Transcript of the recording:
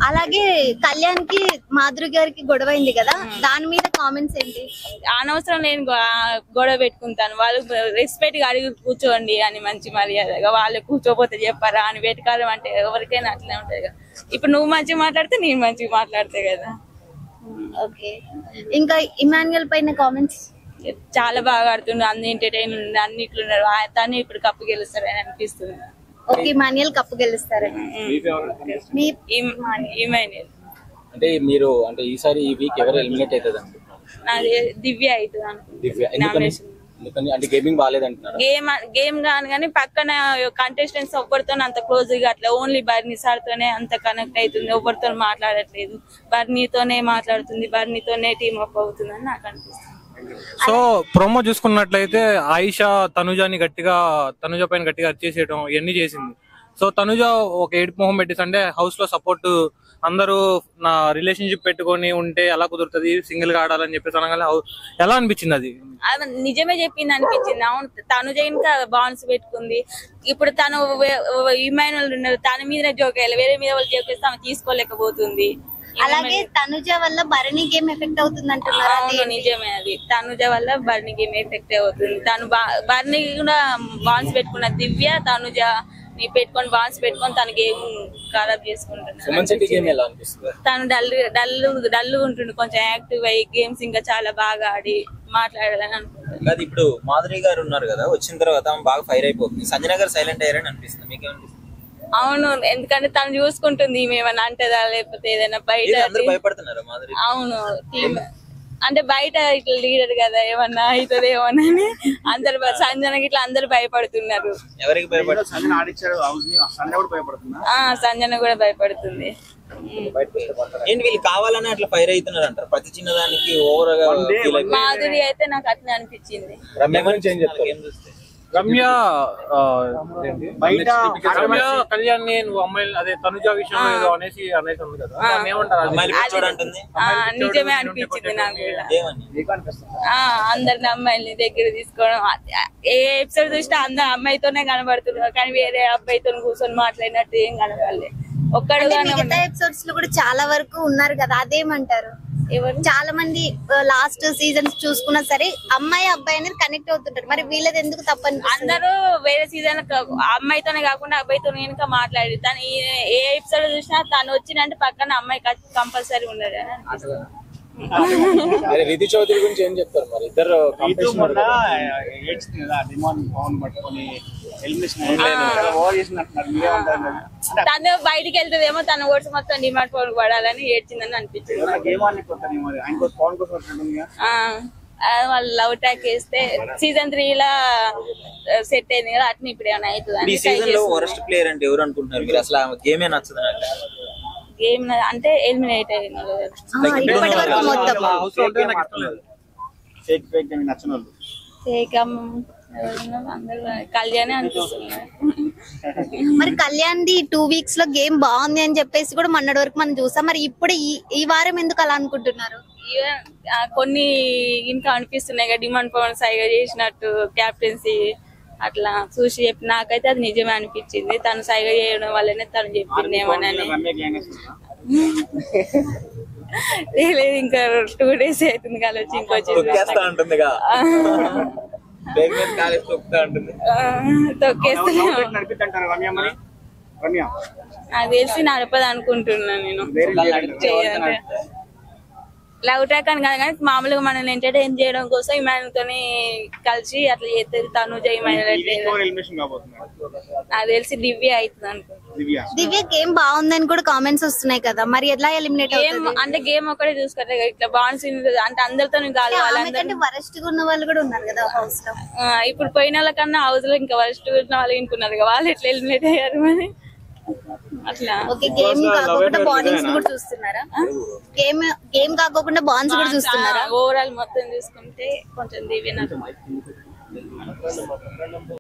అలాగే కళ్యాణ్ కి మాధురి గారికి గొడవ అయింది కదా, దాని మీద కామెంట్స్ ఏంటి? అనవసరం నేను గొడవ పెట్టుకుంటాను, వాళ్ళు రెస్పెక్ట్ గా అడిగి కూర్చోండి అని మంచి మర్యాదగా, వాళ్ళు కూర్చోపోతే చెప్పారా అని వెతకాలం అంటే ఎవరికైనా అట్లే ఉంటది కదా. ఇప్పుడు నువ్వు మంచిగా మాట్లాడితే నేను మంచిగా మాట్లాడితే కదా. ఓకే, ఇంకా ఇమాన్యుయల్ పైన కామెంట్స్? చాలా బాగా ఆడుతుండ్రు, అన్ని ఎంటర్టైన్ ఉంది, అన్నిట్లు ఉన్నారు, తను ఇప్పుడు కప్పు గెలుస్తారని అనిపిస్తుంది. ఓకే, ఇమాన్యుయల్ కప్పు గెలుస్తారని. ఇమాన్యుయల్ అంటే మీరు అంటే ఈసారి ఈ వీక్ ఎవరు ఎలిమినేట్ అవుతుంది అనుకుంటున్నారు? నాది దివ్య అవుతుంది అనుకుంటున్నాను. అంటే గేమింగ్ బాగాలేదంటున్నారు. గేమ్ కానీ పక్కన కంటెస్టెంట్స్ ఒక్కరితో అంత క్లోజ్ గా అట్లా ఓన్లీ బర్నీ సార్ తోనే అంత కనెక్ట్ అవుతుంది, ఎవరితో మాట్లాడట్లేదు, బర్నీతోనే మాట్లాడుతుంది, బర్నీతోనే టీమ్ అప్ అవుతుంది అని నాకు అనిపిస్తుంది. సో ప్రోమో చూసుకున్నట్లయితే ఆయిషా తనుజ పైన గట్టిగా అరిచేసేయడం ఇవన్నీ చేసింది. సో తనుజ ఒక ఏడుపు మొహం పెట్టేసి అంటే హౌస్ లో సపోర్ట్ అందరూ నా రిలేషన్షిప్ పెట్టుకొని ఉంటే ఎలా కుదురుతుంది, సింగిల్ గా ఆడాలని చెప్పేసి అనగానే ఎలా అనిపించింది? అది నిజమే చెప్పింది అనిపించింది. అవును, తనుజ ఇంకా బాండ్స్ పెట్టుకుంది. ఇప్పుడు తను ఇమాన్యుయల్ ఉన్నారు, తన మీద జోక్ వేయాలి, వేరే మీద వాళ్ళు జోక్ వేస్తే ఆమె తీసుకోలేకపోతుంది. అలాగే తనుజ వల్ల భరణి గేమ్ ఎఫెక్ట్ అవుతుంది అంటున్నారు. అవును నిజమే, అది తనుజ వల్ల భరణి గేమ్ ఎఫెక్ట్ అవుతుంది. తను భరణి కూడా బాన్స్ పెట్టుకున్న, దివ్య తనుజ నీ పెట్టుకొని బాన్స్ పెట్టుకొని తన గేమ్ ఖరాబ్ చేసుకుంటున్నాడు. తను డల్ ఉంటుండు, కొంచెం యాక్టివ్ అయ్యి గేమ్స్ ఇంకా చాలా బాగా ఆడి మాట్లాడాలని అనుకుంటున్నాను. ఇప్పుడు మాధురి గారు ఉన్నారు కదా, వచ్చిన తర్వాత బాగా ఫైర్ అయిపోతుంది, సంజన గారు సైలెంట్ అయ్యారని అనిపిస్తుంది, మీకేమనిపిస్తుంది? అవును, ఎందుకంటే తను చూసుకుంటుంది, ఏమైనా అంటదా లేకపోతే ఏదైనా బయట భయపడుతున్నారు మాధురి. అవును, టీమ్ అంటే బయట ఇట్లా లీడర్ కదా, ఏమన్నా అవుతుంది ఏమన్నా అందరు సంజనకి ఇట్లా అందరు భయపడుతున్నారు. ఎవరికి భయపడుతున్నారు? సంజన కూడా భయపడుతుంది. ఏంటి వీళ్ళు కావాలని అట్లా ఫైర్ అవుతున్నారు అంటారు ప్రతి చిన్నదానికి ఓవర్ గా? మాధురి అయితే నాకు అట్లా అనిపించింది. రమ్య కళ్యాణ్ నువ్వు అమ్మాయిలు అదే తనుజ విషయంలో ఏదో అనేసి ఉంది కదా, ఏమంటారు? నిజమే అనిపించింది నాకు కూడా. అందరిని అమ్మాయిల్ని దగ్గర తీసుకోవడం, ఏ ఎపిసోడ్ చూసినా అందరు అమ్మాయితోనే కనబడుతున్నారు, కానీ వేరే అబ్బాయితో కూర్చొని మాట్లాడినట్టు ఏం కనబడలేదు. మిగతా ఎపిసోడ్స్ లో కూడా చాలా వరకు ఉన్నారు కదా, అదేమంటారు? చాలా మంది లాస్ట్ సీజన్స్ చూసుకున్నా సరే అమ్మాయి అబ్బాయి అనేది కనెక్ట్ అవుతుంటారు, మరి వీళ్ళది ఎందుకు తప్పని? అందరూ వేరే సీజన్ అమ్మాయితోనే కాకుండా అబ్బాయితో వెనుక మాట్లాడి తను ఏ ఎపిసోడ్ చూసినా తను వచ్చినంటే పక్కన అమ్మాయి కంపల్సరీ ఉండదు. రితి చౌదరి గురించి ఏం చెప్తారు మరి? ఇద్దరు తను బయటికి వెళ్తుందేమో, తన ఓట్స్ మొత్తం డిమాండ్ పవన్ పడాలని ఏడ్చిందని అనిపించింది. వాళ్ళ లవ్ ట్రాక్ వేస్తే సీజన్ 3 లా సెట్ అయింది కదా, అట్లా ఇప్పుడు ఏమైనా అవుతుంది. గేమ్ అంటే ఎలిమినేట్ అయినారు కళ్యాణ్ అనిపిస్తుంది. మరి కళ్యాణ్ ది 2 weeks లో గేమ్ బాగుంది అని చెప్పేసి కూడా మొన్నటి వరకు మనం చూసాం, మరి ఇప్పుడు ఈ వారం ఎందుకు అలా అనుకుంటున్నారు? కొన్ని ఇంకా అనిపిస్తున్నాయి కదా, డిమాండ్ పవన్ సైగా చేసినట్టు క్యాప్టెన్సీ అట్లా చూసి చెప్పి నాకైతే అది నిజమే అనిపించింది. తను సైగా చేయడం వల్లనే తను చెప్పింది ఏమోనని. తెలియదు, ఇంకా 2 days అవుతుంది కదా వచ్చి నాకు తెలిసి నడపదు అనుకుంటున్నాను నేను. లవ్ ట్రాక్ అని కాదు కానీ మామూలుగా మనల్ని ఎంటర్టైన్ చేయడం కోసం ఇమాన్యుల్తో కలిసి అట్లా చేస్తుంది తనుజ. నాకు తెలిసి దివ్య అవుతుంది అనుకుంటున్నాను. దివ్య గేమ్ బాగుందని కూడా కామెంట్స్ వస్తున్నాయి కదా, మరి ఎట్లా ఎలిమినేట్ అవుతుంది? అంటే గేమ్ ఒకటే చూసుకుంటే ఇట్లా బాండ్స్ అంటే అందరితో కాదు, వరస్ట్ గా ఉన్న వాళ్ళు కూడా ఉన్నారు కదా హౌస్ లో. ఇప్పుడు పోయిన వాళ్ళ కన్నా హౌస్ లో ఇంకా వరస్ట్ ఉన్న వాళ్ళు ఇంకున్నారు, వాళ్ళు ఎట్లా ఎలిమినేట్ అయ్యారు మరి అట్లా. గేమ్ కాకుండా బాండింగ్స్ కూడా చూస్తున్నారా? గేమ్ కాకుండా బాండ్స్ కూడా చూస్తున్నారా? ఓవరాల్ మొత్తం చూసుకుంటే కొంచెం దివ్య